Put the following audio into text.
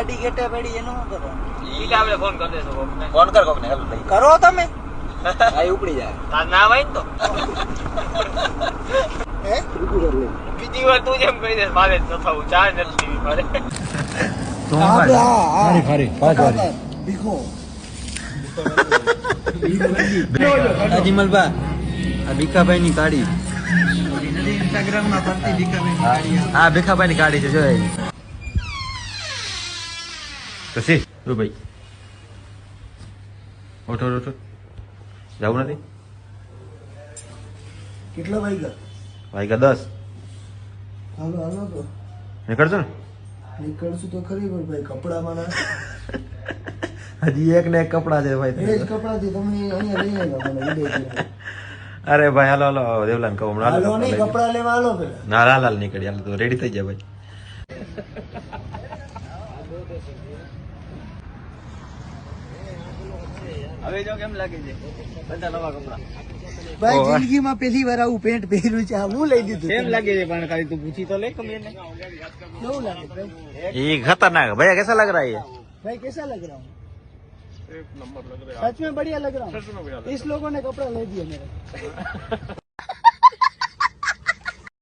ગાડી ગેટે પડી એનું શું કરો? ઈ આપણે ફોન કરી દેજો કોકને. ફોન કર કોકને હેલો લઈ કરો તમે આ ઉપડી જાય તાર નામ આઈ ને તો હે બીજી વાર તું જેમ કહી દે મારે જ ન થવું ચા નથી મારે ફરી પાંચ વારી ભીખો અજીમલબા આ ભીખાભાઈ ની ગાડી ઇન્સ્ટાગ્રામ માં ફરતી ભીખાભાઈ ગાડી હા ભીખાભાઈ ની ગાડી છે જો તો સી ભાઈ ઓઠો ઓઠો જવું નથી કેટલા વાગ્યા? વાગ્યા 10 હાલો હાલો તો નીકળજો ને નીકળશું તો ખરી પણ ભાઈ કપડામાં ના હજી એક ને એક કપડા છે ભાઈ એ જ કપડાથી તમે અહીંયા લઈ આવ્યા મને ઉદયપુર. અરે ભાઈ હાલો હાલો દેવલાને કહું હમણાં હાલો હાલો નહીં કપડા લેવા હાલો પેલા. ના હાલ હાલ નીકળી હાલ તો રેડી થઈ જાય ભાઈ હવે જો કેમ લાગે છે બધા નવા કપડા ભાઈ જિંદગીમાં પહેલી વાર આવું પેન્ટ પહેર્યું છે. આ હું લઈ દીધું. કેમ લાગે છે પણ ખાલી તું પૂછી તો લે કમીને કેવું લાગે ભાઈ? ये खतरनाक है भैया कैसा लग रहा है ये भाई कैसा लग रहा हूँ? एक नंबर लग रहा है. सच में बढ़िया लग रहा हूँ. इस लोगों ने कपड़ा ले दिया मेरा.